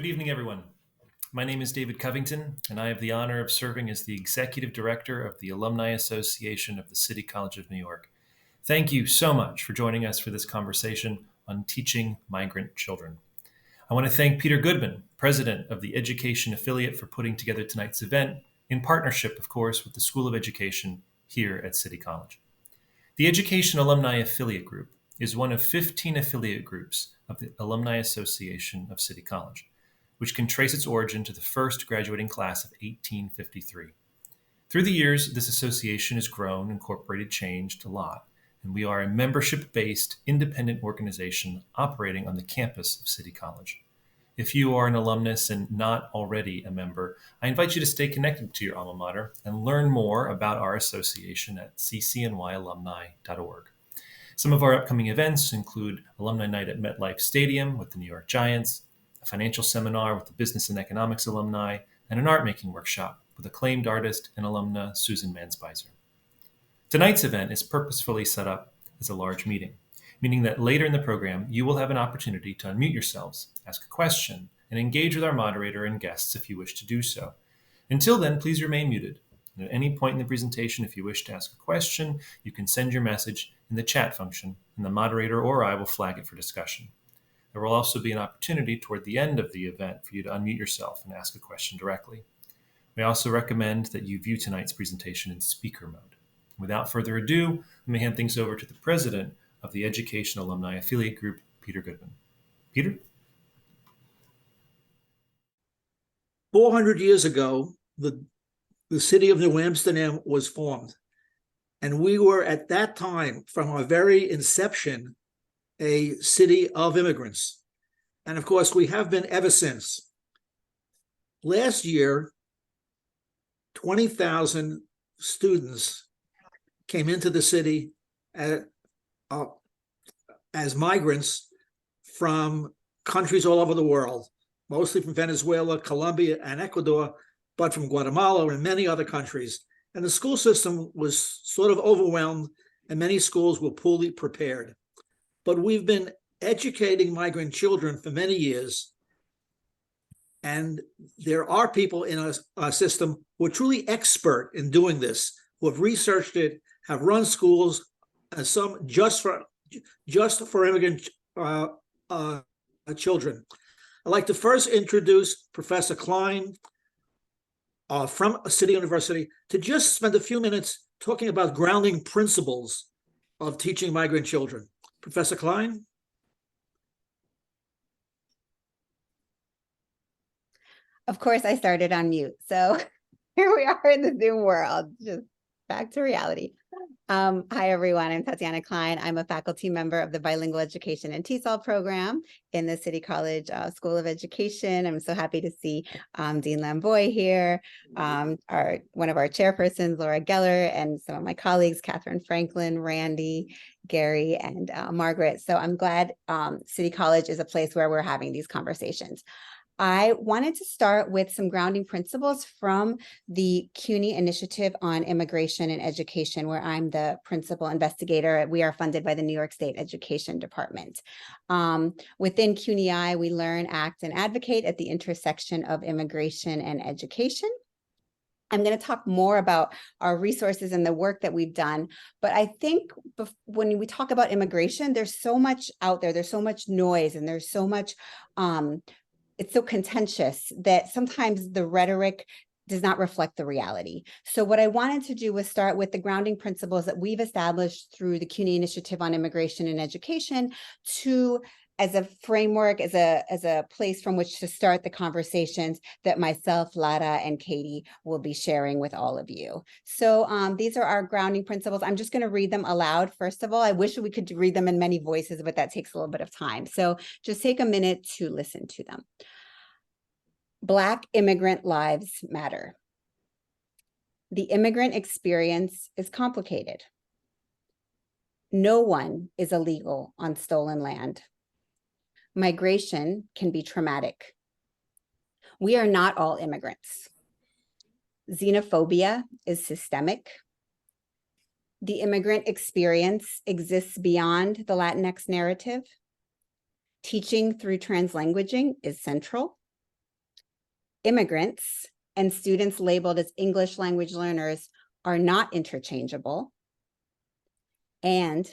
Good evening, everyone. My name is David Covington, and I have the honor of serving as the Executive Director of the Alumni Association of the City College of New York. Thank you so much for joining us for this conversation on teaching migrant children. I want to thank Peter Goodman, President of the Education Affiliate, for putting together tonight's event, in partnership, of course, with the School of Education here at City College. The Education Alumni Affiliate Group is one of 15 affiliate groups of the Alumni Association of City College, which can trace its origin to the first graduating class of 1853. Through the years, this association has grown, incorporated, changed a lot, and we are a membership-based, independent organization operating on the campus of City College. If you are an alumnus and not already a member, I invite you to stay connected to your alma mater and learn more about our association at CCNYalumni.org. Some of our upcoming events include Alumni Night at MetLife Stadium with the New York Giants, a financial seminar with the Business and Economics alumni, and an art-making workshop with acclaimed artist and alumna Susan Manspizer. Tonight's event is purposefully set up as a large meeting, meaning that later in the program, you will have an opportunity to unmute yourselves, ask a question, and engage with our moderator and guests if you wish to do so. Until then, please remain muted. And at any point in the presentation, if you wish to ask a question, you can send your message in the chat function, and the moderator or I will flag it for discussion. There will also be an opportunity toward the end of the event for you to unmute yourself and ask a question directly. We also recommend that you view tonight's presentation in speaker mode. Without further ado, let me hand things over to the president of the Education Alumni Affiliate Group, Peter Goodman. Peter? 400 years ago, the city of New Amsterdam was formed. And we were at that time, from our very inception, a city of immigrants. And of course, we have been ever since. Last year, 20,000 students came into the city as migrants from countries all over the world, mostly from Venezuela, Colombia, and Ecuador, but from Guatemala and many other countries. And the school system was sort of overwhelmed, and many schools were poorly prepared. But we've been educating migrant children for many years, and there are people in our system who are truly expert in doing this, who have researched it, have run schools, and some just for immigrant children. I'd like to first introduce Professor Kleyn from City University to just spend a few minutes talking about grounding principles of teaching migrant children. Professor Kleyn? Of course, I started on mute. So here we are in the Zoom world, just back to reality. Hi, everyone. I'm Tatyana Kleyn. I'm a faculty member of the Bilingual Education and TESOL program in the City College School of Education. I'm so happy to see Dean Lamboy here, one of our chairpersons, Lara and some of my colleagues, Katherine Franklin, Randy, Gary, and Margaret. So I'm glad City College is a place where we're having these conversations. I wanted to start with some grounding principles from the CUNY Initiative on Immigration and Education, where I'm the principal investigator. We are funded by the New York State Education Department. Within CUNY-IIE, we learn, act, and advocate at the intersection of immigration and education. I'm going to talk more about our resources and the work that we've done. But I think when we talk about immigration, there's so much out there. There's so much noise, and there's so much it's so contentious that sometimes the rhetoric does not reflect the reality. So what I wanted to do was start with the grounding principles that we've established through the CUNY Initiative on Immigration and Education as a framework, as a place from which to start the conversations that myself, Lara, and Katie will be sharing with all of you. So these are our grounding principles. I'm just going to read them aloud. First of all, I wish we could read them in many voices, but that takes a little bit of time. So just take a minute to listen to them. Black immigrant lives matter. The immigrant experience is complicated. No one is illegal on stolen land. Migration can be traumatic. We are not all immigrants. Xenophobia is systemic. The immigrant experience exists beyond the Latinx narrative. Teaching through translanguaging is central. immigrants and students labeled as English language learners are not interchangeable, and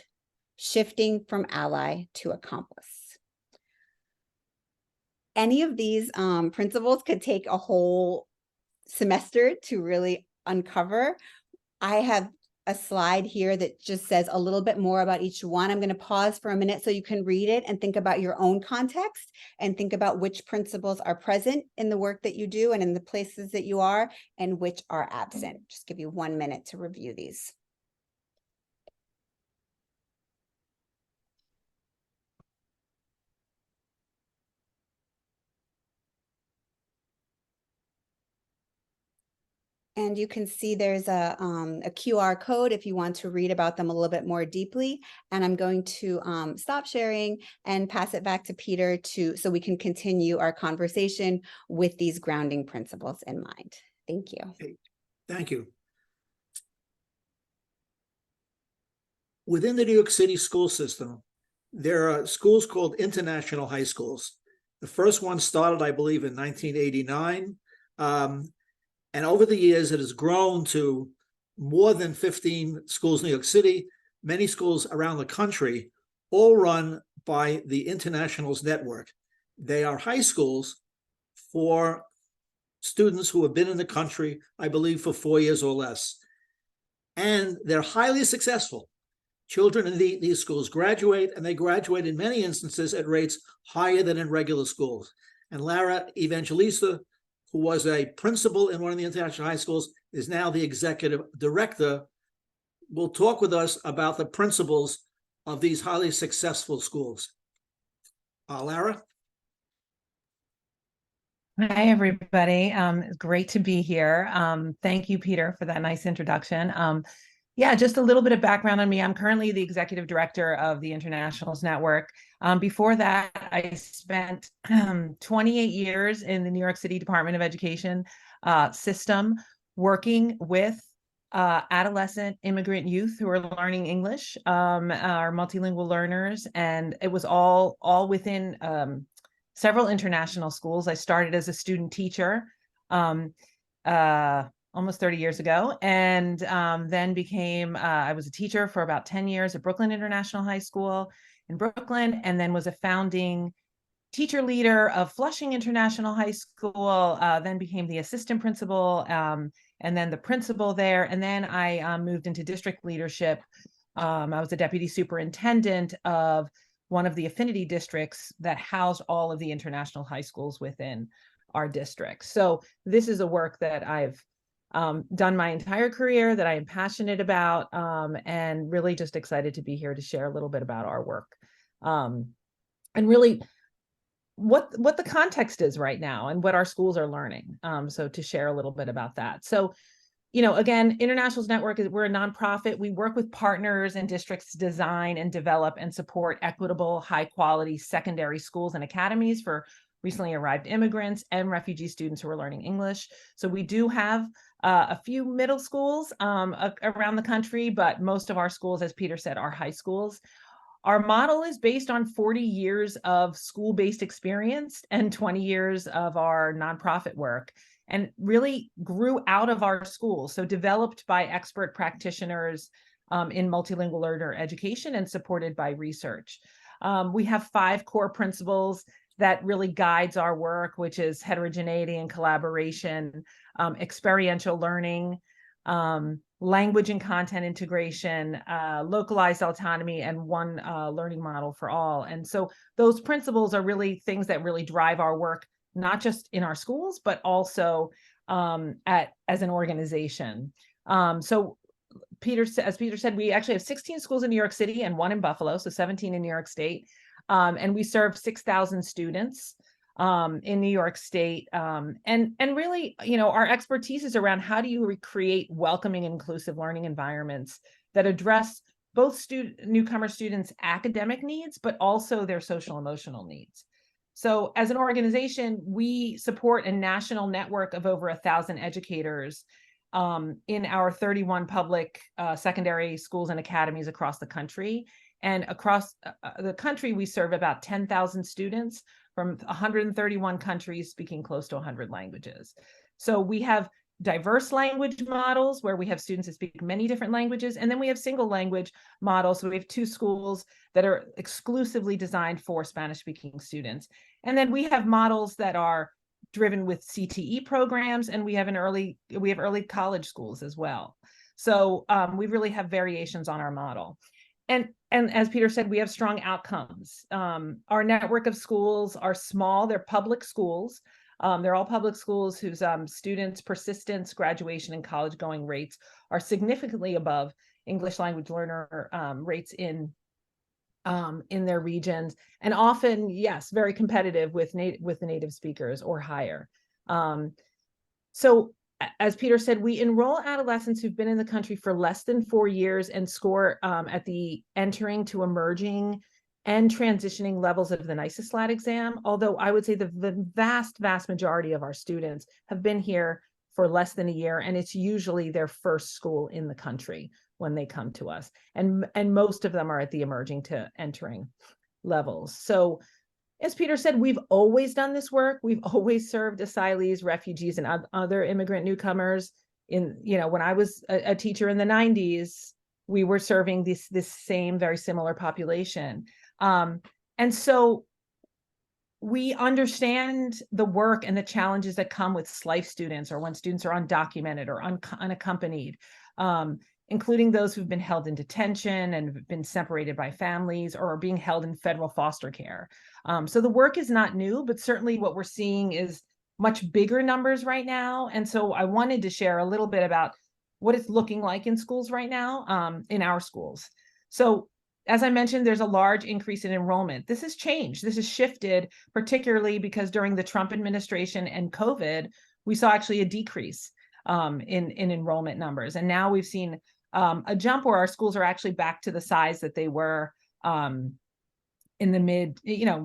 shifting from ally to accomplice. Any of these principles could take a whole semester to really uncover. I have a slide here that just says a little bit more about each one. I'm going to pause for a minute so you can read it and think about your own context and think about which principles are present in the work that you do and in the places that you are, and which are absent. Just give you 1 minute to review these. And you can see there's a QR code if you want to read about them a little bit more deeply. And I'm going to stop sharing and pass it back to Peter so we can continue our conversation with these grounding principles in mind. Thank you. Okay. Thank you. Within the New York City school system, there are schools called international high schools. The first one started, I believe, in 1989. And over the years, it has grown to more than 15 schools in New York City, many schools around the country, all run by the Internationals Network. They are high schools for students who have been in the country, I believe, for 4 years or less. And they're highly successful. Children in these schools graduate, and they graduate in many instances at rates higher than in regular schools. And Lara Evangelista, who was a principal in one of the international high schools, is now the executive director, will talk with us about the principles of these highly successful schools. Lara? Hi, everybody. Great to be here. Thank you, Peter, for that nice introduction. Yeah, just a little bit of background on me. I'm currently the executive director of the Internationals Network. Before that, I spent 28 years in the New York City Department of Education system, working with adolescent immigrant youth who are learning English, are multilingual learners, and it was all within several international schools. I started as a student teacher almost 30 years ago, and then I was a teacher for about 10 years at Brooklyn International High School in Brooklyn, and then was a founding teacher leader of Flushing International High School, then became the assistant principal, and then the principal there. And then I moved into district leadership. I was a deputy superintendent of one of the affinity districts that housed all of the international high schools within our district. So this is a work that I've done my entire career, that I am passionate about, and really just excited to be here to share a little bit about our work, and really what the context is right now and what our schools are learning. So to share a little bit about that. So, again, Internationals Network we're a nonprofit. We work with partners and districts to design and develop and support equitable, high quality secondary schools and academies for recently arrived immigrants and refugee students who are learning English. So we do have a few middle schools around the country, but most of our schools, as Peter said, are high schools. Our model is based on 40 years of school-based experience and 20 years of our nonprofit work, and really grew out of our schools. So developed by expert practitioners in multilingual learner education and supported by research. We have 5 core principles that really guides our work, which is heterogeneity and collaboration, experiential learning, language and content integration, localized autonomy, and one learning model for all. And so those principles are really things that really drive our work, not just in our schools, but also as an organization. So as Peter said, we actually have 16 schools in New York City and 1 in Buffalo, so 17 in New York State. And we serve 6,000 students in New York State. And really, our expertise is around how do you recreate welcoming and inclusive learning environments that address both newcomer students' academic needs, but also their social emotional needs. So as an organization, we support a national network of over 1,000 educators in our 31 public secondary schools and academies across the country. And across the country, we serve about 10,000 students from 131 countries speaking close to 100 languages. So we have diverse language models where we have students that speak many different languages, and then we have single language models. So we have 2 schools that are exclusively designed for Spanish-speaking students. And then we have models that are driven with CTE programs, and we have early college schools as well. So we really have variations on our model. And as Peter said, we have strong outcomes. Our network of schools are small. They're public schools. They're all public schools whose students' persistence, graduation, and college going rates are significantly above English language learner rates in their regions, and often, yes, very competitive with the native speakers or higher. So as Peter said, we enroll adolescents who've been in the country for less than 4 years and score at the entering to emerging and transitioning levels of the NYSESLAT exam, although I would say the vast majority of our students have been here for less than a year, and it's usually their first school in the country when they come to us. And most of them are at the emerging to entering levels. So as Peter said, we've always done this work. We've always served asylees, refugees, and other immigrant newcomers. When I was a teacher in the 90s, we were serving this same very similar population. And so we understand the work and the challenges that come with SLIFE students, or when students are undocumented or unaccompanied, including those who've been held in detention and have been separated by families or are being held in federal foster care. So the work is not new, but certainly what we're seeing is much bigger numbers right now. And so I wanted to share a little bit about what it's looking like in schools right now, in our schools. So as I mentioned, there's a large increase in enrollment. This has changed. This has shifted, particularly because during the Trump administration and COVID, we saw actually a decrease in enrollment numbers. And now we've seen a jump where our schools are actually back to the size that they were in the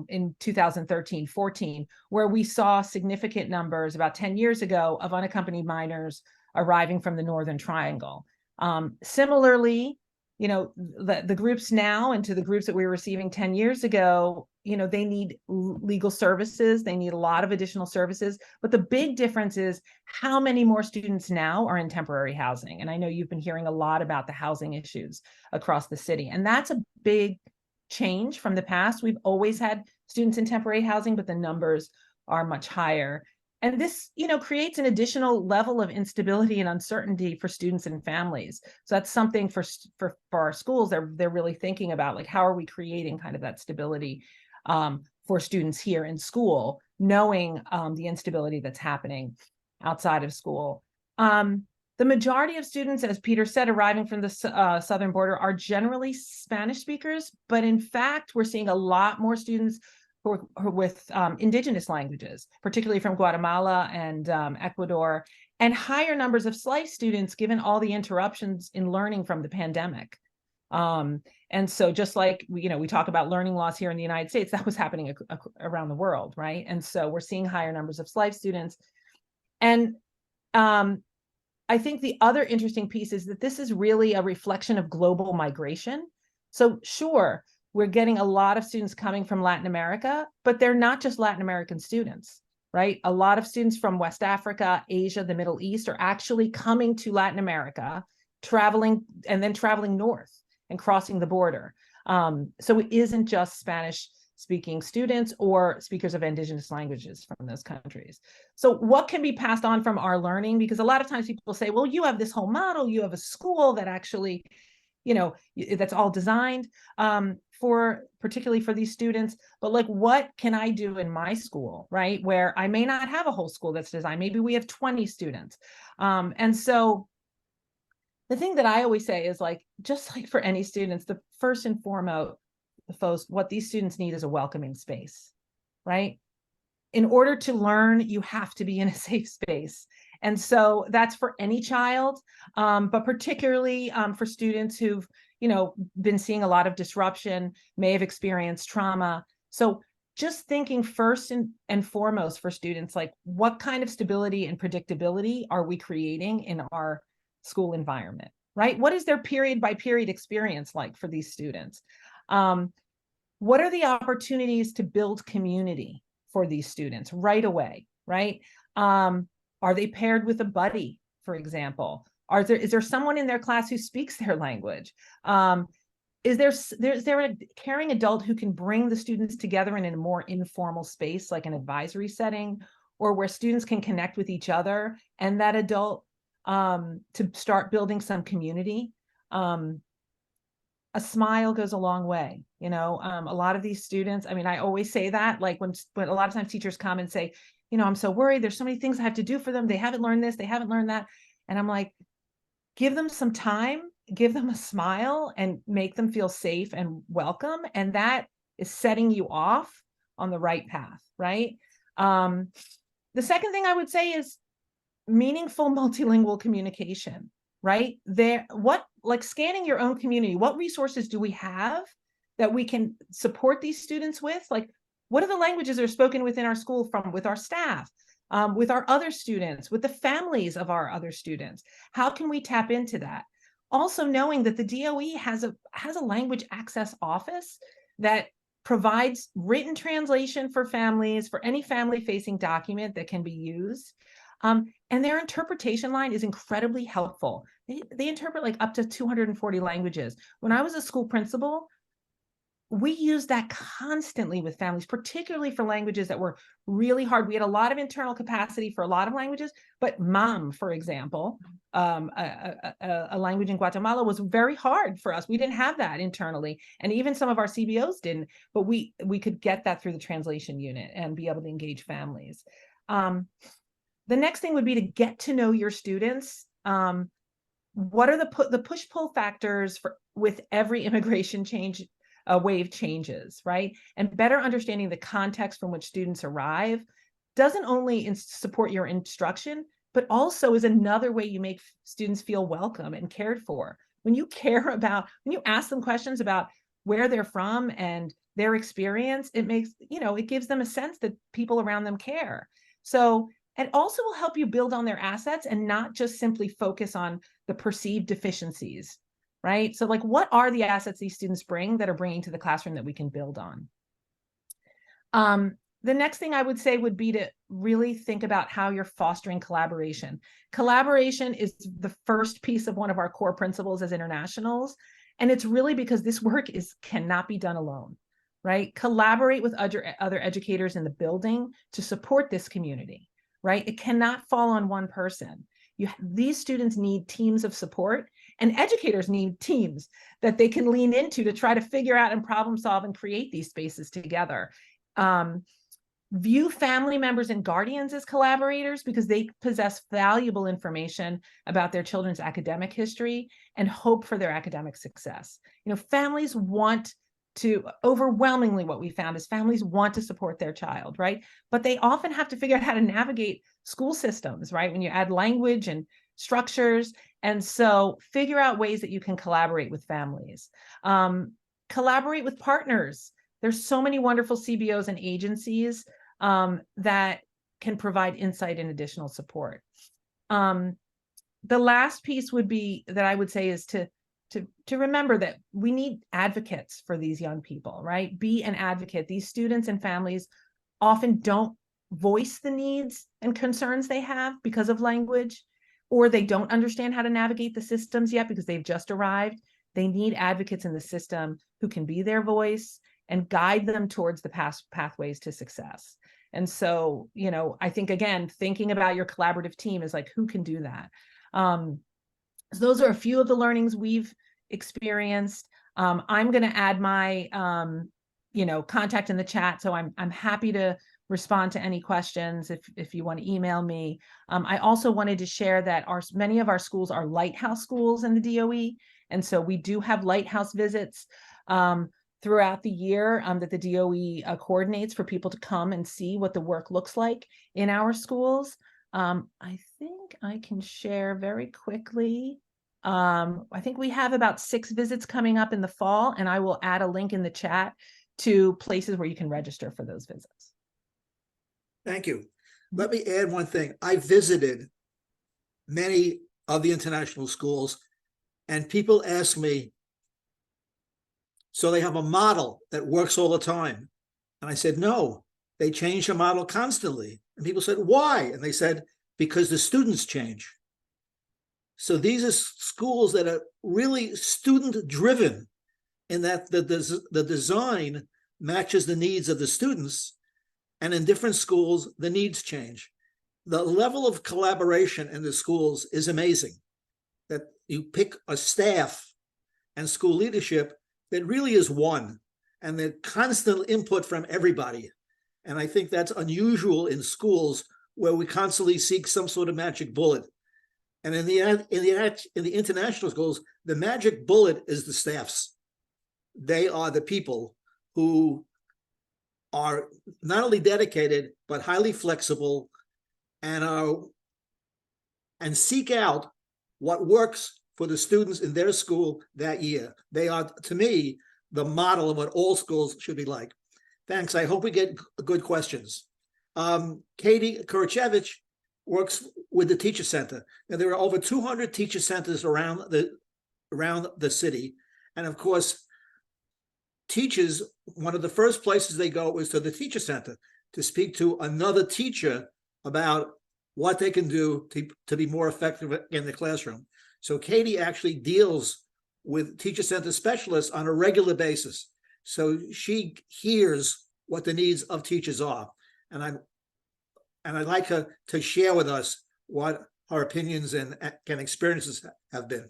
in 2013, 14, where we saw significant numbers about 10 years ago of unaccompanied minors arriving from the Northern Triangle. Similarly, the groups now, and to the groups that we were receiving 10 years ago, they need legal services. They need a lot of additional services. But the big difference is how many more students now are in temporary housing. And I know you've been hearing a lot about the housing issues across the city. And that's a big change from the past. We've always had students in temporary housing, but the numbers are much higher. And this, creates an additional level of instability and uncertainty for students and families. So that's something for our schools. They're really thinking about, like, how are we creating kind of that stability for students here in school, knowing the instability that's happening outside of school. The majority of students, as Peter said, arriving from the southern border are generally Spanish speakers, but in fact, we're seeing a lot more students who are with indigenous languages, particularly from Guatemala and Ecuador, and higher numbers of SLIFE students given all the interruptions in learning from the pandemic. And so just like, we talk about learning loss here in the United States, that was happening around the world, right? And so we're seeing higher numbers of SLIFE students. And I think the other interesting piece is that this is really a reflection of global migration. So sure, we're getting a lot of students coming from Latin America, but they're not just Latin American students, right? A lot of students from West Africa, Asia, the Middle East are actually coming to Latin America, traveling north and crossing the border. So it isn't just Spanish-speaking students or speakers of indigenous languages from those countries. So what can be passed on from our learning? Because a lot of times people say, well, you have this whole model, you have a school that actually, that's all designed particularly for these students, but like, what can I do in my school, right? Where I may not have a whole school that's designed. Maybe we have 20 students. And so the thing that I always say is, like, just like for any students, the first and foremost, what these students need is a welcoming space, right? In order to learn, you have to be in a safe space. And so that's for any child, but particularly for students who've, been seeing a lot of disruption, may have experienced trauma. So just thinking first and foremost for students, like, what kind of stability and predictability are we creating in our school environment, right? What is their period by period experience like for these students? What are the opportunities to build community for these students right away, right? Are they paired with a buddy, for example? Is there someone in their class who speaks their language? Is there a caring adult who can bring the students together in a more informal space, like an advisory setting, or where students can connect with each other and that adult to start building some community? A smile goes a long way. A lot of these students, I mean, I always say that, like when a lot of times teachers come and say, I'm so worried, there's so many things I have to do for them. They haven't learned this, they haven't learned that. And I'm like, give them some time, give them a smile, and make them feel safe and welcome. And that is setting you off on the right path, right? The second thing I would say is meaningful multilingual communication, right? Like scanning your own community, what resources do we have that we can support these students with? Like, what are the languages that are spoken within our school with our staff, with our other students, with the families of our other students? How can we tap into that? Also knowing that the DOE has a language access office that provides written translation for families, for any family-facing document that can be used. And their interpretation line is incredibly helpful. They interpret like up to 240 languages. When I was a school principal, we used that constantly with families, particularly for languages that were really hard. We had a lot of internal capacity for a lot of languages, but MAM, for example, a language in Guatemala, was very hard for us. We didn't have that internally, and even some of our CBOs didn't, but we could get that through the translation unit and be able to engage families. The next thing would be to get to know your students. What are the push-pull factors with every immigration wave changes, right? And better understanding the context from which students arrive doesn't only support your instruction, but also is another way you make students feel welcome and cared for. When you ask them questions about where they're from and their experience, it gives them a sense that people around them care. So it also will help you build on their assets and not just simply focus on the perceived deficiencies, right? So like, what are the assets these students bring that are bringing to the classroom that we can build on? The next thing I would say would be to really think about how you're fostering collaboration. Collaboration is the first piece of one of our core principles as internationals. And it's really because this work cannot be done alone, right? Collaborate with other educators in the building to support this community, right? It cannot fall on one person. These students need teams of support, and educators need teams that they can lean into to try to figure out and problem solve and create these spaces together. View family members and guardians as collaborators because they possess valuable information about their children's academic history and hope for their academic success. Families overwhelmingly what we found is families want to support their child, right? But they often have to figure out how to navigate school systems, right? When you add language and structures. And so figure out ways that you can collaborate with families. Collaborate with partners. There's so many wonderful CBOs and agencies that can provide insight and additional support. The last piece would be that I would say is to remember that we need advocates for these young people, right? Be an advocate. These students and families often don't voice the needs and concerns they have because of language, or they don't understand how to navigate the systems yet because they've just arrived. They need advocates in the system who can be their voice and guide them towards the pathways to success. And so, I think, again, thinking about your collaborative team is like, who can do that? So those are a few of the learnings we've experienced. I'm going to add my, contact in the chat. So I'm happy to respond to any questions if you want to email me. I also wanted to share that many of our schools are lighthouse schools in the DOE. And so we do have lighthouse visits throughout the year that the DOE coordinates for people to come and see what the work looks like in our schools. I think I can share very quickly. I think we have about 6 visits coming up in the fall, and I will add a link in the chat to places where you can register for those visits. Thank you. Let me add one thing. I visited many of the international schools, and people ask me, so they have a model that works all the time? And I said, no, They change the model constantly. And people said, why? And they said, because the students change. So these are schools that are really student-driven in that the design matches the needs of the students, and in different schools, the needs change. The level of collaboration in the schools is amazing, that you pick a staff and school leadership that really is one, and the constant input from everybody. And I think that's unusual in schools where we constantly seek some sort of magic bullet. And in the international schools, the magic bullet is the staffs. They are the people who are not only dedicated, but highly flexible and seek out what works for the students in their school that year. They are, to me, the model of what all schools should be like. Thanks. I hope we get good questions. Katie Kurjakovic works with the Teacher Center. Now, there are over 200 teacher centers around the city. And of course, teachers, one of the first places they go is to the Teacher Center to speak to another teacher about what they can do to be more effective in the classroom. So Katie actually deals with Teacher Center specialists on a regular basis. So she hears what the needs of teachers are. And I'd like her to share with us what her opinions and experiences have been.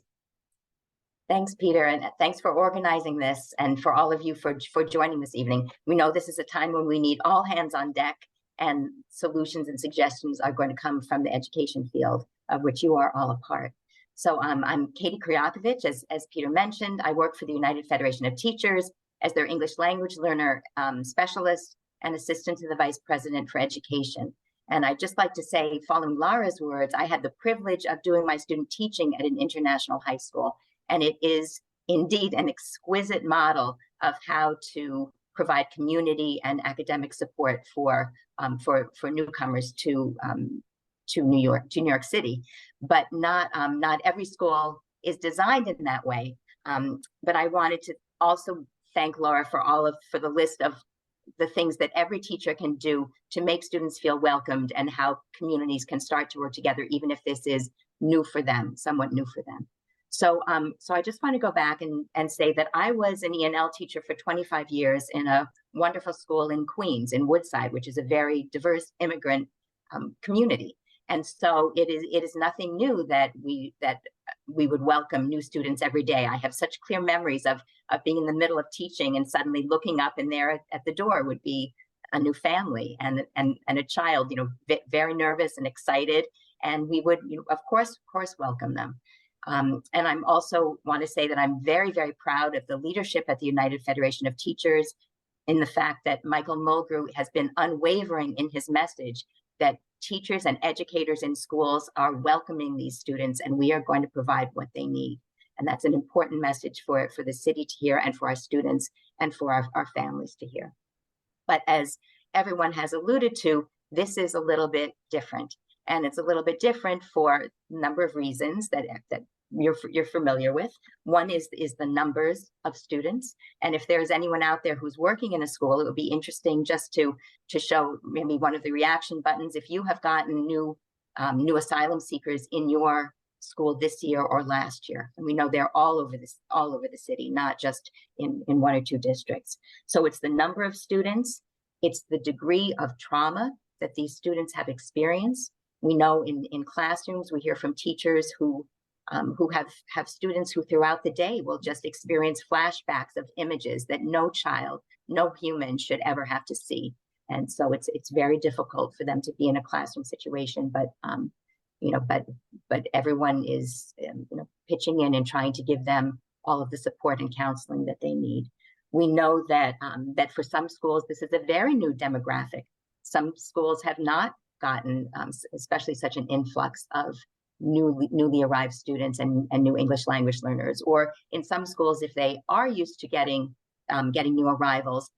Thanks, Peter, and thanks for organizing this, and for all of you for joining this evening. We know this is a time when we need all hands on deck, and solutions and suggestions are going to come from the education field, of which you are all a part. So I'm Katie Kurjakovic, as Peter mentioned. I work for the United Federation of Teachers as their English language learner specialist and assistant to the Vice President for Education. And I'd just like to say, following Lara's words, I had the privilege of doing my student teaching at an international high school. And it is indeed an exquisite model of how to provide community and academic support for newcomers to New York City. But not every school is designed in that way. But I wanted to also thank Lara for the list of the things that every teacher can do to make students feel welcomed, and how communities can start to work together, even if this is new for them, somewhat new for them. So I just want to go back and say that I was an ENL teacher for 25 years in a wonderful school in Queens, in Woodside, which is a very diverse immigrant community. And so it is nothing new that we would welcome new students every day. I have such clear memories of being in the middle of teaching and suddenly looking up, and there at the door would be a new family and a child, very nervous and excited. And we would, of course, welcome them. And I'm also want to say that I'm very, very proud of the leadership at the United Federation of Teachers, in the fact that Michael Mulgrew has been unwavering in his message that teachers and educators in schools are welcoming these students, and we are going to provide what they need. And that's an important message for the city to hear, and for our students and for our families to hear. But as everyone has alluded to, this is a little bit different. And it's a little bit different for a number of reasons that you're familiar with. One is the numbers of students. And if there's anyone out there who's working in a school, it would be interesting just to show maybe one of the reaction buttons. If you have gotten new asylum seekers in your school this year or last year, and we know they're all over the city, not just in one or two districts. So it's the number of students, it's the degree of trauma that these students have experienced. We know in classrooms, we hear from teachers who have students who throughout the day will just experience flashbacks of images that no child, no human should ever have to see. And so it's very difficult for them to be in a classroom situation, but everyone is pitching in and trying to give them all of the support and counseling that they need. We know that that for some schools, this is a very new demographic. Some schools have not gotten especially such an influx of newly arrived students and new English language learners. Or in some schools, if they are used to getting new arrivals,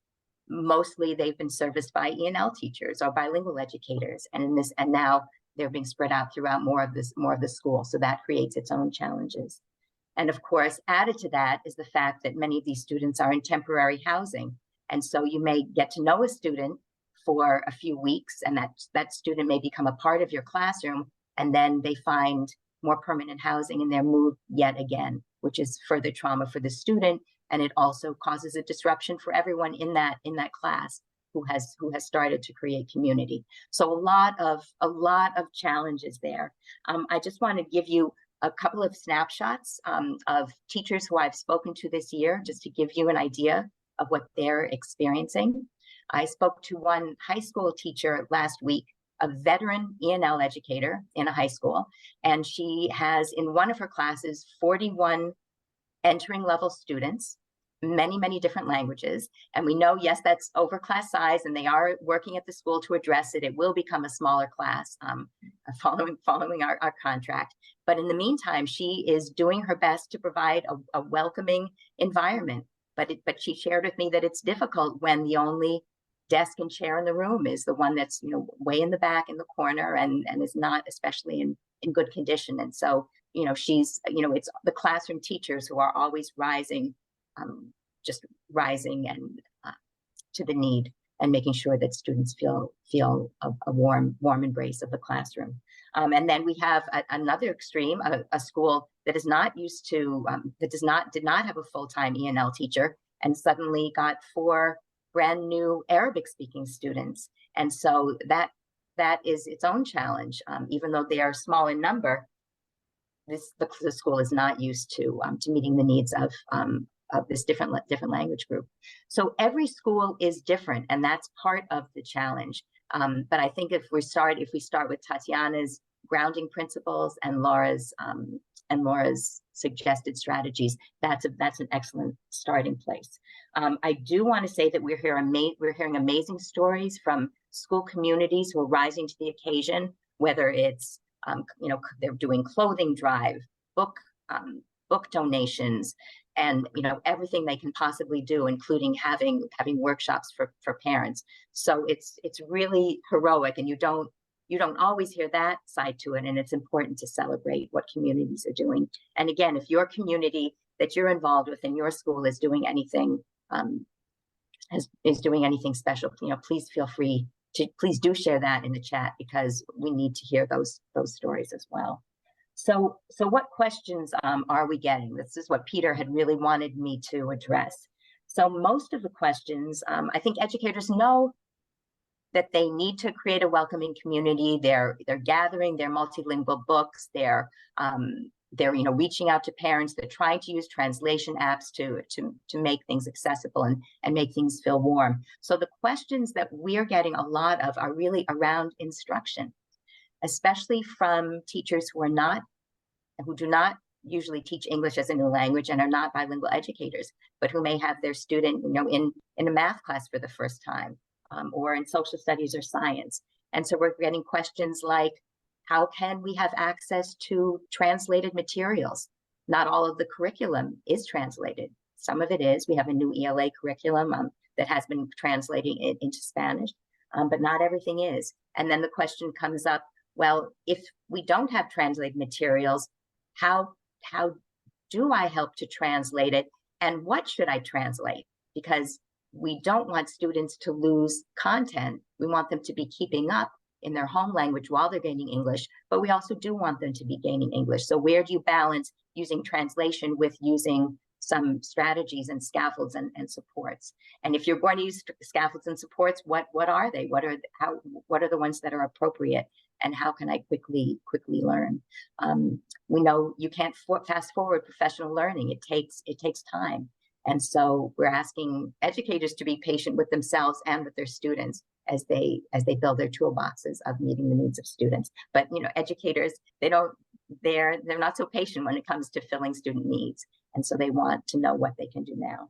mostly they've been serviced by ENL teachers or bilingual educators, and now they're being spread out throughout more of the school. So that creates its own challenges. And of course, added to that is the fact that many of these students are in temporary housing. And so you may get to know a student for a few weeks, and that student may become a part of your classroom, and then they find more permanent housing and they're moved yet again, which is further trauma for the student, and it also causes a disruption for everyone in that class who has started to create community. So a lot of challenges there. I just want to give you a couple of snapshots of teachers who I've spoken to this year, just to give you an idea of what they're experiencing. I spoke to one high school teacher last week, a veteran ENL educator in a high school, and she has in one of her classes 41 entering level students, many different languages. And we know, yes, that's over class size, and they are working at the school to address it. It will become a smaller class following our contract. But in the meantime, she is doing her best to provide a welcoming environment. But she shared with me that it's difficult when the only desk and chair in the room is the one that's, you know, way in the back in the corner and is not especially in good condition. And so, you know, she's, you know, it's the classroom teachers who are always rising and to the need and making sure that students feel a warm embrace of the classroom. And then we have another extreme, a school that is not used to, that did not have a full-time ENL teacher, and suddenly got 4 brand new Arabic speaking students. And so that is its own challenge. Even though they are small in number, the school is not used to meeting the needs of this different language group. So every school is different, and that's part of the challenge. But I think if we start with Tatyana's grounding principles and Lara's suggested strategies, that's an excellent starting place. I do want to say that we're hearing amazing stories from school communities who are rising to the occasion, whether it's you know, they're doing clothing drive, book donations, and, you know, everything they can possibly do, including having workshops for parents. So it's really heroic, and you don't always hear that side to it, and it's important to celebrate what communities are doing. And again, if your community that you're involved with in your school is doing anything special, you know, please feel free to do share that in the chat, because we need to hear those stories as well. So what questions are we getting? This is what Peter had really wanted me to address. So most of the questions, I think educators know that they need to create a welcoming community. They're gathering their multilingual books. They're you know, reaching out to parents. They're trying to use translation apps to make things accessible and make things feel warm. So the questions that we're getting a lot of are really around instruction, especially from teachers who do not usually teach English as a new language and are not bilingual educators, but who may have their student, you know, in a math class for the first time, or in social studies or science. And so we're getting questions like, how can we have access to translated materials? Not all of the curriculum is translated. Some of it is. We have a new ELA curriculum that has been translating it into Spanish, but not everything is. And then the question comes up, well, if we don't have translated materials, how do I help to translate it? And what should I translate? Because we don't want students to lose content. We want them to be keeping up in their home language while they're gaining English, but we also do want them to be gaining English. So where do you balance using translation with using some strategies and scaffolds and supports? And if you're going to use scaffolds and supports, what are they? What are the ones that are appropriate? And how can I quickly learn? We know you can't fast forward professional learning. It takes time. And so we're asking educators to be patient with themselves and with their students as they build their toolboxes of meeting the needs of students. But, you know, educators, they're not so patient when it comes to filling student needs. And so they want to know what they can do now.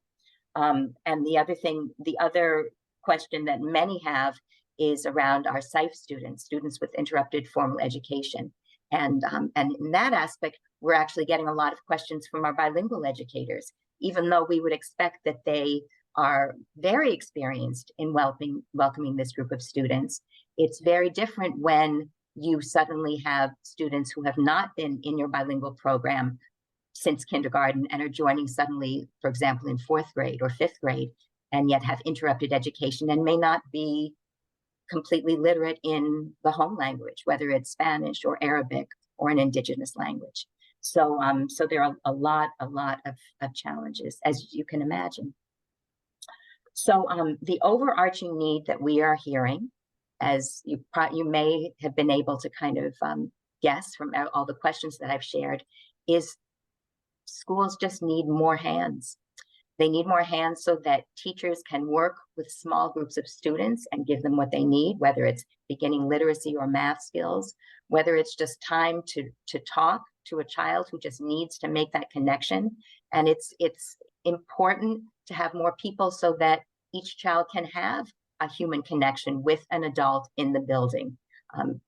And the other question that many have is around our SIFE students with interrupted formal education. And in that aspect, we're actually getting a lot of questions from our bilingual educators, even though we would expect that they are very experienced in welcoming this group of students. It's very different when you suddenly have students who have not been in your bilingual program since kindergarten and are joining suddenly, for example, in 4th grade or 5th grade, and yet have interrupted education and may not be completely literate in the home language, whether it's Spanish or Arabic or an indigenous language. So, so there are a lot of challenges, as you can imagine. So the overarching need that we are hearing, as you may have been able to kind of guess from all the questions that I've shared, is schools just need more hands. They need more hands so that teachers can work with small groups of students and give them what they need, whether it's beginning literacy or math skills, whether it's just time to talk to a child who just needs to make that connection. And it's important to have more people so that each child can have a human connection with an adult in the building.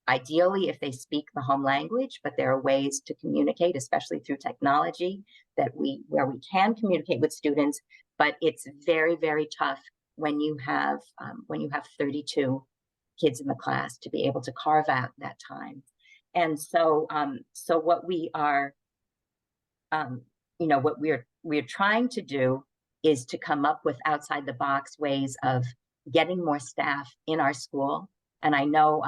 Ideally, if they speak the home language, but there are ways to communicate, especially through technology, where we can communicate with students. But it's very, very tough when you have 32 kids in the class to be able to carve out that time. And so, so what we are, what we're trying to do is to come up with outside the box ways of getting more staff in our school. And I know,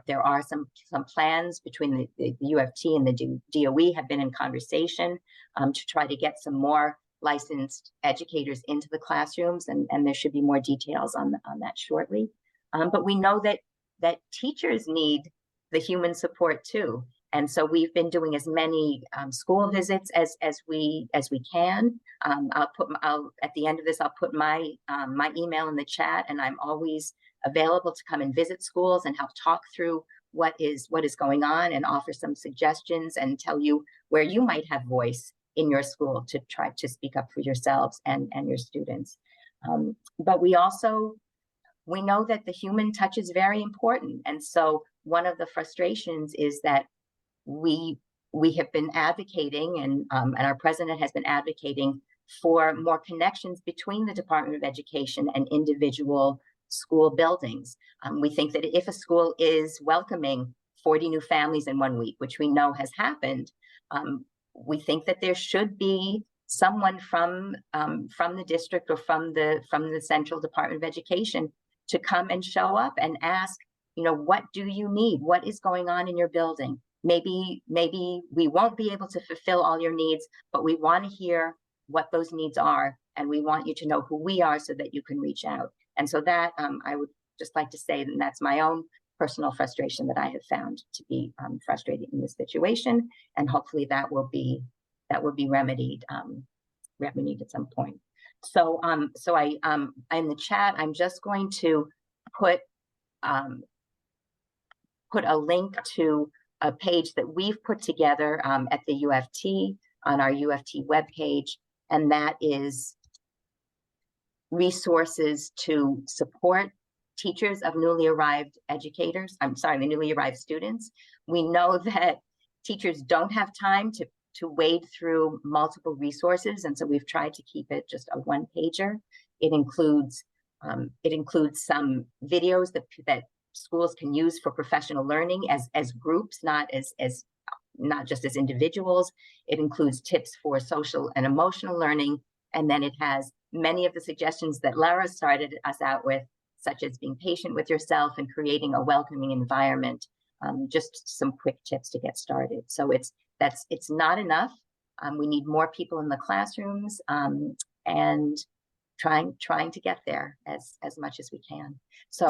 there are some plans between the U of T and the DOE have been in conversation to try to get some more licensed educators into the classrooms, and there should be more details on that shortly. But we know that teachers need the human support too, and so we've been doing as many school visits as we can. I'll at the end of this, I'll put my email in the chat, and I'm always available to come and visit schools and help talk through what is going on and offer some suggestions and tell you where you might have voice in your school to try to speak up for yourselves and your students. But we know that the human touch is very important. And so one of the frustrations is that we have been advocating, and our president has been advocating for more connections between the Department of Education and individual school buildings. We think that if a school is welcoming 40 new families in 1 week, which we know has happened, we think that there should be someone from the district or from the Central Department of Education to come and show up and ask, what do you need? What is going on in your building? Maybe we won't be able to fulfill all your needs, but we want to hear what those needs are, and we want you to know who we are so that you can reach out. And so that I would just like to say that that's my own personal frustration that I have found to be frustrating in this situation, and hopefully that will be remedied at some point. So I in the chat, I'm just going to put a link to a page that we've put together at the U of T on our U of T webpage, and that is resources to support teachers of newly arrived the newly arrived students. We know that teachers don't have time to wade through multiple resources, and so we've tried to keep it just a one-pager. It includes some videos that schools can use for professional learning as groups, not just as individuals. It includes tips for social and emotional learning, and then it has many of the suggestions that Lara started us out with, such as being patient with yourself and creating a welcoming environment. Just some quick tips to get started. So it's not enough. We need more people in the classrooms, and trying to get there as much as we can. So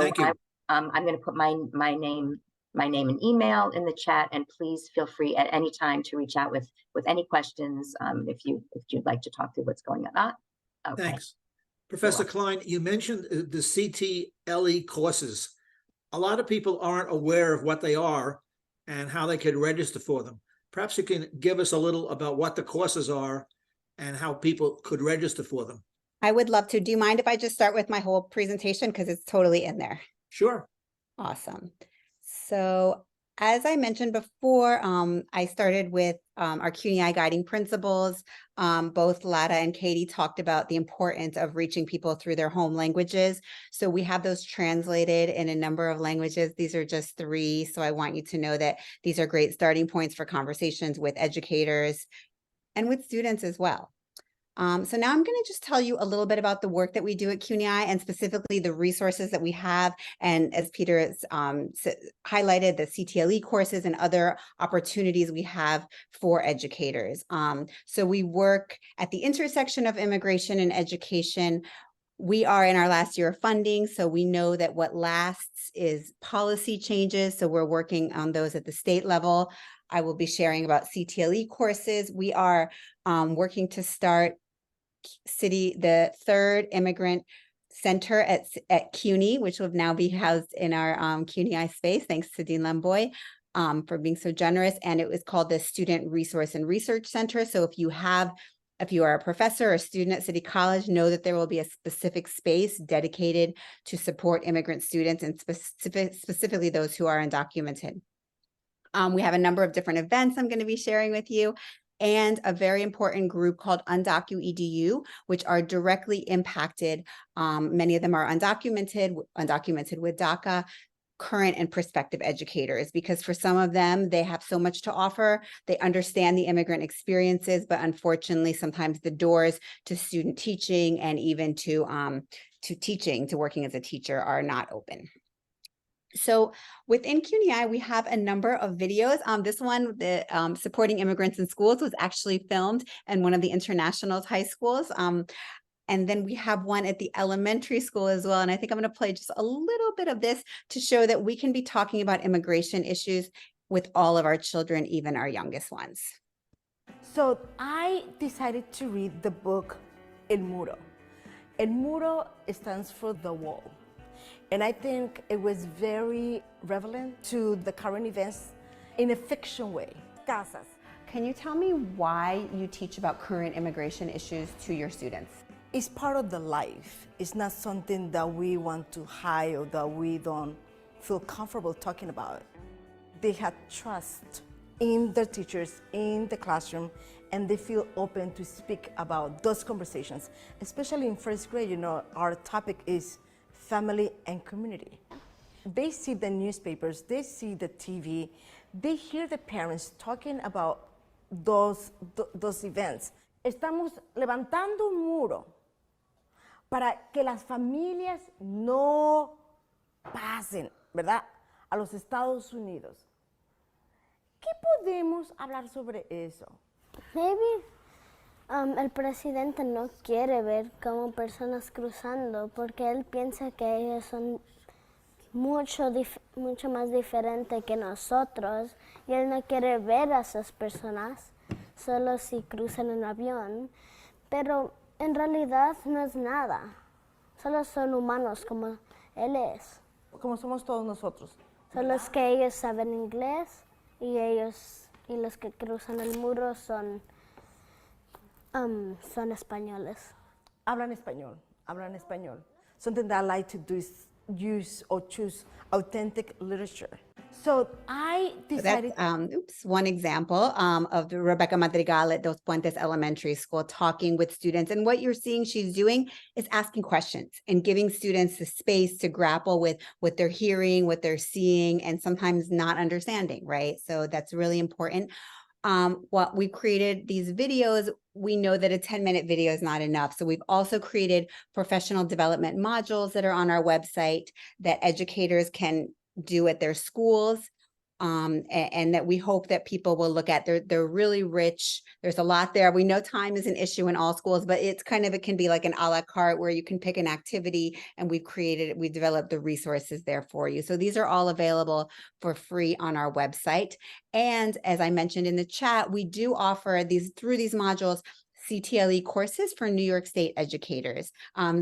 I'm going to put my name and email in the chat, and please feel free at any time to reach out with any questions if you'd like to talk through what's going on. Okay. Thanks. Professor Kleyn, you mentioned the CTLE courses. A lot of people aren't aware of what they are and how they could register for them. Perhaps you can give us a little about what the courses are and how people could register for them. I would love to. Do you mind if I just start with my whole presentation? Because it's totally in there. Sure. Awesome. So as I mentioned before, I started with our CUNY-IIE guiding principles. Both Lara and Katie talked about the importance of reaching people through their home languages. So we have those translated in a number of languages. These are just 3. So I want you to know that these are great starting points for conversations with educators and with students as well. So now I'm going to just tell you a little bit about the work that we do at CUNY-IIE and specifically the resources that we have. And as Peter has highlighted, the CTLE courses and other opportunities we have for educators. So we work at the intersection of immigration and education. We are in our last year of funding, so we know that what lasts is policy changes. So we're working on those at the state level. I will be sharing about CTLE courses. We are working to start the third immigrant center at CUNY, which will now be housed in our CUNY-IIE space, thanks to Dean Lemboy for being so generous. And it was called the Student Resource and Research Center. So if you are a professor or a student at City College, know that there will be a specific space dedicated to support immigrant students and specifically those who are undocumented. We have a number of different events I'm going to be sharing with you, and a very important group called UndocuEDU, which are directly impacted. Many of them are undocumented with DACA, current and prospective educators, because for some of them, they have so much to offer. They understand the immigrant experiences, but unfortunately, sometimes the doors to student teaching and even to working as a teacher are not open. So within CUNY-IIE, we have a number of videos. This one, the Supporting Immigrants in Schools, was actually filmed in one of the International's high schools. And then we have one at the elementary school as well. And I think I'm going to play just a little bit of this to show that we can be talking about immigration issues with all of our children, even our youngest ones. So I decided to read the book El Muro. El Muro stands for the wall. And I think it was very relevant to the current events in a fiction way. Casas. Can you tell me why you teach about current immigration issues to your students? It's part of the life. It's not something that we want to hide or that we don't feel comfortable talking about. They have trust in their teachers, in the classroom, and they feel open to speak about those conversations. Especially in first grade, our topic is family and community. They see the newspapers, they see the TV, they hear the parents talking about those events. Estamos levantando un muro para que las familias no pasen, ¿verdad?, a los Estados Unidos. ¿Qué podemos hablar sobre eso? Maybe el presidente no quiere ver como personas cruzando porque él piensa que ellos son mucho más diferentes que nosotros y él no quiere ver a esas personas solo si cruzan en avión, pero en realidad no es nada, solo son humanos como él es. Como somos todos nosotros. Solo es que ellos saben inglés y los que cruzan el muro son españoles. Hablan español. Something that I like to do is use or choose authentic literature. So I decided. That's one example of the Rebecca Madrigal at Dos Puentes Elementary School talking with students. And what you're seeing she's doing is asking questions and giving students the space to grapple with what they're hearing, what they're seeing, and sometimes not understanding, right? So that's really important. What we created these videos, we know that a 10-minute video is not enough. So we've also created professional development modules that are on our website that educators can do at their schools, and that we hope that people will look at. They're really rich. There's a lot there. We know time is an issue in all schools, but it can be like an a la carte where you can pick an activity, and we've developed the resources there for you. So these are all available for free on our website. And as I mentioned in the chat, we do offer through these modules CTLE courses for New York State educators.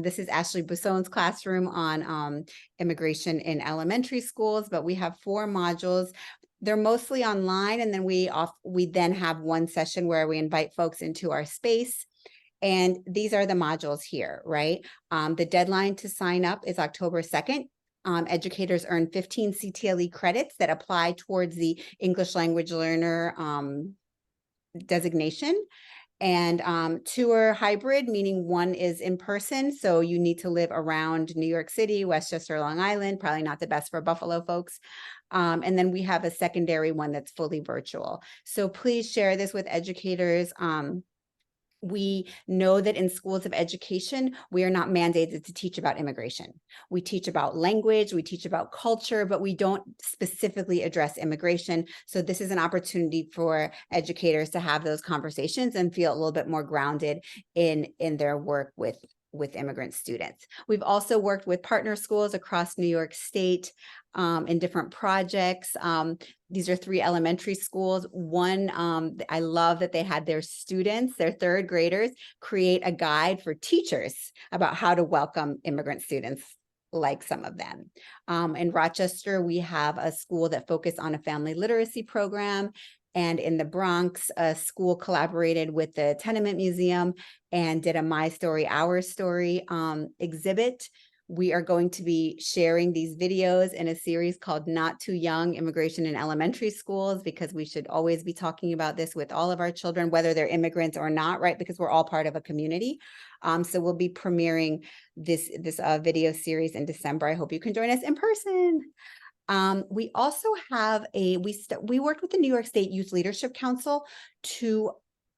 This is Ashley Busson's classroom on immigration in elementary schools, but we have 4 modules. They're mostly online, and then we then have one session where we invite folks into our space. And these are the modules here, right? The deadline to sign up is October 2nd. Educators earn 15 CTLE credits that apply towards the English language learner designation. And 2 are hybrid, meaning 1 is in person. So you need to live around New York City, Westchester, Long Island, probably not the best for Buffalo folks. And then we have a secondary one that's fully virtual. So please share this with educators. We know that in schools of education, we are not mandated to teach about immigration. We teach about language, we teach about culture, but we don't specifically address immigration. So this is an opportunity for educators to have those conversations and feel a little bit more grounded in their work with immigrant students. We've also worked with partner schools across New York State in different projects. These are 3 elementary schools. One, I love that they had their students, their 3rd graders, create a guide for teachers about how to welcome immigrant students, like some of them. In Rochester, we have a school that focused on a family literacy program. And in the Bronx, a school collaborated with the Tenement Museum and did a My Story, Our Story exhibit. We are going to be sharing these videos in a series called Not Too Young, Immigration in Elementary Schools, because we should always be talking about this with all of our children, whether they're immigrants or not, right? Because we're all part of a community. So we'll be premiering this video series in December. I hope you can join us in person. We also have we worked with the New York State Youth Leadership Council to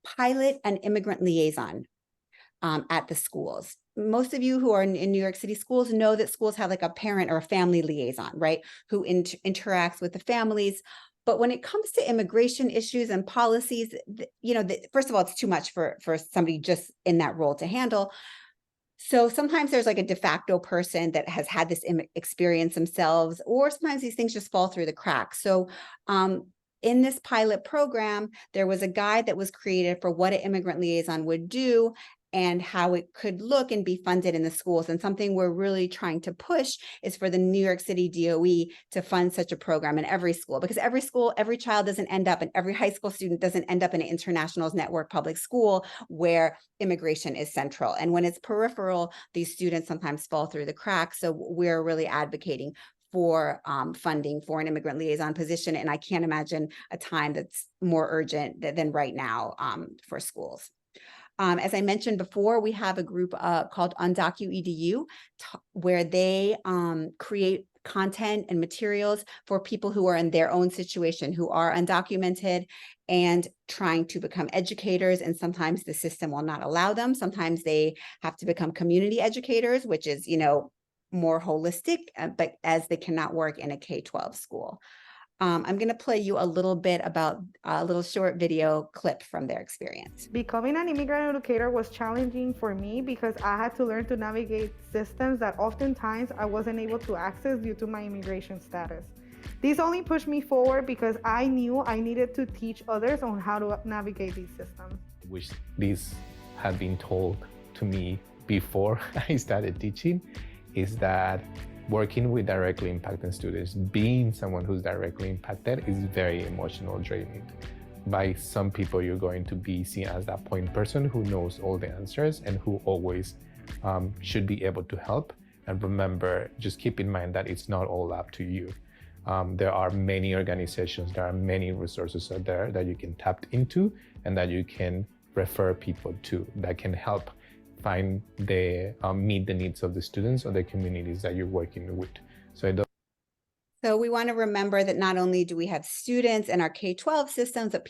pilot an immigrant liaison at the schools. Most of you who are in New York City schools know that schools have like a parent or a family liaison, right? Who interacts with the families. But when it comes to immigration issues and policies, first of all, it's too much for somebody just in that role to handle. So sometimes there's like a de facto person that has had this experience themselves, or sometimes these things just fall through the cracks. So in this pilot program, there was a guide that was created for what an immigrant liaison would do and how it could look and be funded in the schools. And something we're really trying to push is for the New York City DOE to fund such a program in every school, because every school, every child doesn't end up, and every high school student doesn't end up in an internationals network public school where immigration is central. And when it's peripheral, these students sometimes fall through the cracks. So we're really advocating for funding for an immigrant liaison position. And I can't imagine a time that's more urgent than right now for schools. As I mentioned before, we have a group called UndocuEDU, where they create content and materials for people who are in their own situation, who are undocumented and trying to become educators. And sometimes the system will not allow them. Sometimes they have to become community educators, which is, more holistic, but as they cannot work in a K-12 school. I'm going to play you a little bit about a little short video clip from their experience. Becoming an immigrant educator was challenging for me because I had to learn to navigate systems that oftentimes I wasn't able to access due to my immigration status. This only pushed me forward because I knew I needed to teach others on how to navigate these systems. Wish this had been told to me before I started teaching, is that working with directly impacted students, being someone who's directly impacted, is very emotional draining. By some people, you're going to be seen as that point person who knows all the answers and who always should be able to help. And remember, just keep in mind that it's not all up to you. There are many organizations, there are many resources out there that you can tap into and that you can refer people to that can help find meet the needs of the students or the communities that you're working with. So we want to remember that not only do we have students in our K-12 systems, but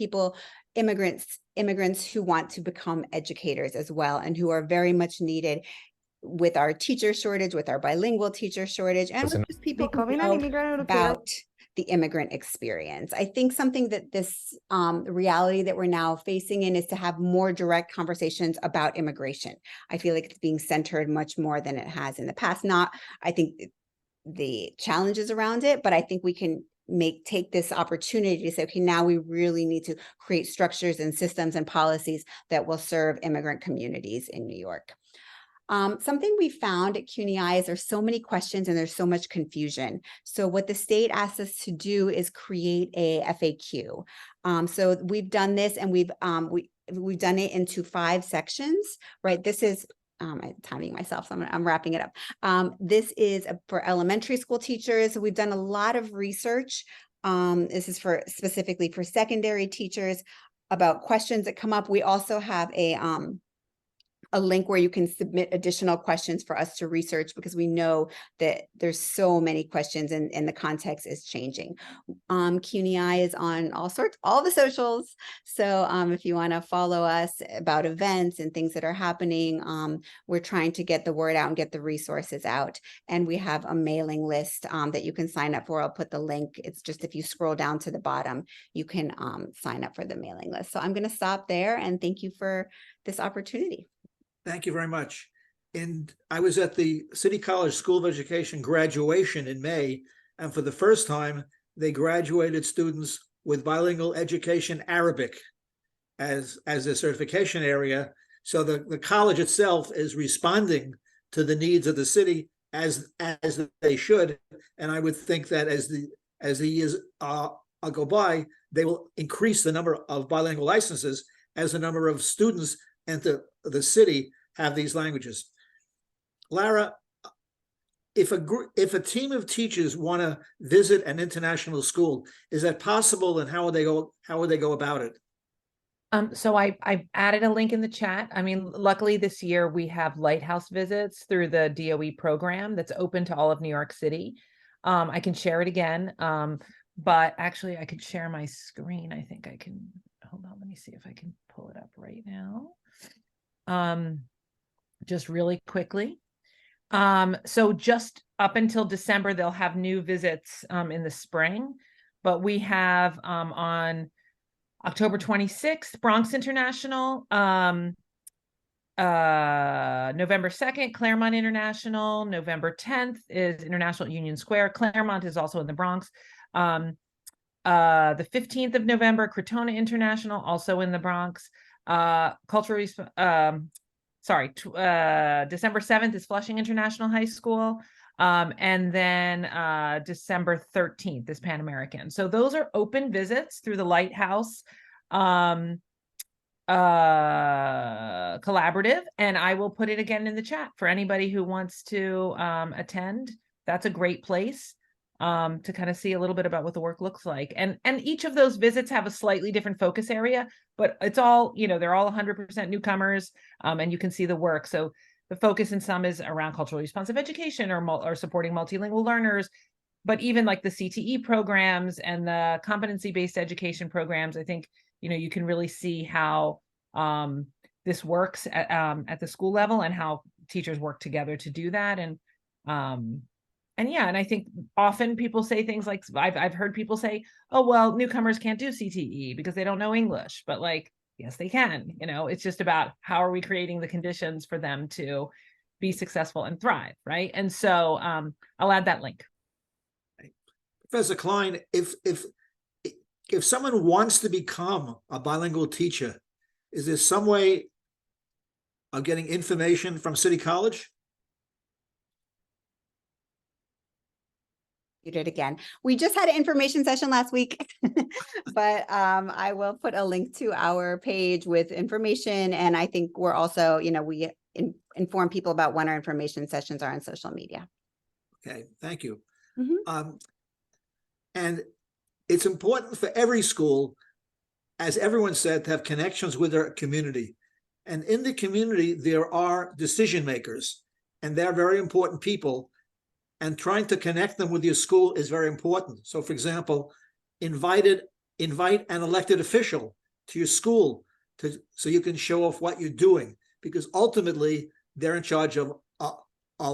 immigrants who want to become educators as well, and who are very much needed with our teacher shortage, with our bilingual teacher shortage, and with just people Becoming an immigrant educator about the immigrant experience. I think something that this reality that we're now facing in is to have more direct conversations about immigration. I feel like it's being centered much more than it has in the past. I think the challenges around it, but I think we can take this opportunity to say, okay, now we really need to create structures and systems and policies that will serve immigrant communities in New York. Something we found at CUNY-IIE is there's so many questions and there's so much confusion. So what the state asked us to do is create a FAQ. So we've done this, and we've done it into 5 sections, right? This is I'm timing myself, so I'm wrapping it up. This is for elementary school teachers. We've done a lot of research. This is specifically for secondary teachers about questions that come up. We also have a link where you can submit additional questions for us to research, because we know that there's so many questions and the context is changing. CUNY-IIE is on all the socials. So if you want to follow us about events and things that are happening, we're trying to get the word out and get the resources out. And we have a mailing list that you can sign up for. I'll put the link. It's just if you scroll down to the bottom, you can sign up for the mailing list. So I'm going to stop there and thank you for this opportunity. Thank you very much. And I was at the City College School of Education graduation in May, and for the first time, they graduated students with bilingual education Arabic as a certification area. So the college itself is responding to the needs of the city as they should. And I would think that as the years go by, they will increase the number of bilingual licenses as the number of students enter the city have these languages. Lara, if a team of teachers want to visit an international school, is that possible, and how would they go about it? So I added a link in the chat. I mean, luckily this year we have lighthouse visits through the DOE program that's open to all of New York City. I can share it again, but actually I could share my screen. I think I can, hold on, let me see if I can pull it up right now. Just really quickly. So just up until December, they'll have new visits in the spring, but we have on October 26th, Bronx International, November 2nd, Claremont International, November 10th is International Union Square. Claremont is also in the Bronx. The 15th of November, Crotona International, also in the Bronx. December 7th is Flushing International High School. And then December 13th is Pan American. So those are open visits through the Lighthouse collaborative. And I will put it again in the chat for anybody who wants to attend. That's a great place to kind of see a little bit about what the work looks like. And each of those visits have a slightly different focus area, but it's all, they're all 100% newcomers, and you can see the work. So the focus in some is around culturally responsive education or supporting multilingual learners, but even like the CTE programs and the competency-based education programs, I think, you can really see how this works at the school level and how teachers work together to do that. And I think often people say things like, I've heard people say, oh, well, newcomers can't do CTE because they don't know English, but like, yes, they can. It's just about how are we creating the conditions for them to be successful and thrive, right? And so I'll add that link. Professor Kleyn, if someone wants to become a bilingual teacher, is there some way of getting information from City College? You did again. We just had an information session last week, but I will put a link to our page with information. And I think we're also, we inform people about when our information sessions are on social media. Okay, thank you. Mm-hmm. And it's important for every school, as everyone said, to have connections with their community. And in the community, there are decision makers, and they're very important people. And trying to connect them with your school is very important. So, for example, invite an elected official to your school so you can show off what you're doing, because ultimately they're in charge of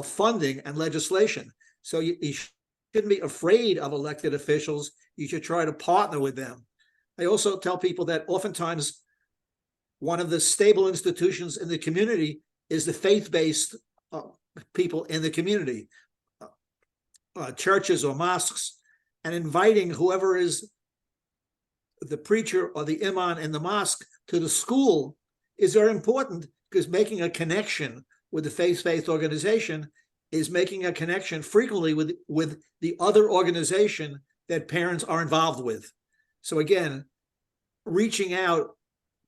funding and legislation. So you shouldn't be afraid of elected officials. You should try to partner with them. I also tell people that oftentimes one of the stable institutions in the community is the faith-based people in the community. Churches or mosques, and inviting whoever is the preacher or the imam in the mosque to the school is very important, because making a connection with the faith-based organization is making a connection frequently with the other organization that parents are involved with. So again, reaching out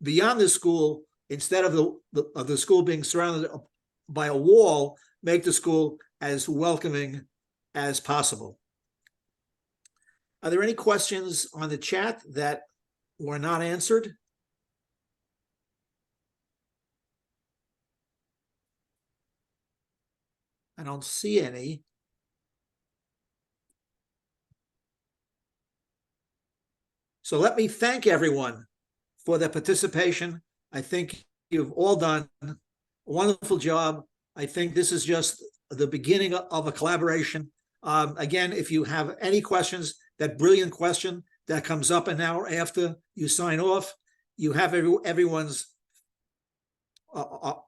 beyond the school, instead of the school being surrounded by a wall, make the school as welcoming as possible. Are there any questions on the chat that were not answered? I don't see any. So let me thank everyone for their participation. I think you've all done a wonderful job. I think this is just the beginning of a collaboration. Again, if you have any questions, that brilliant question that comes up an hour after you sign off, you have everyone's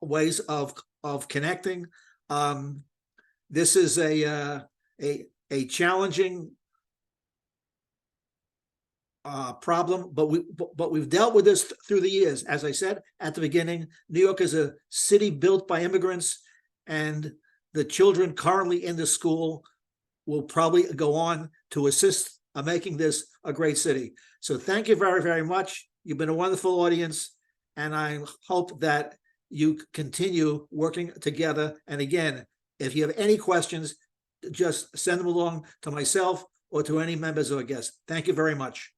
ways of connecting. This is a challenging problem, but we've dealt with this through the years. As I said at the beginning, New York is a city built by immigrants, and the children currently in the school will probably go on to assist in making this a great city. So thank you very, very much. You've been a wonderful audience, and I hope that you continue working together. And again, if you have any questions, just send them along to myself or to any members or guests. Thank you very much.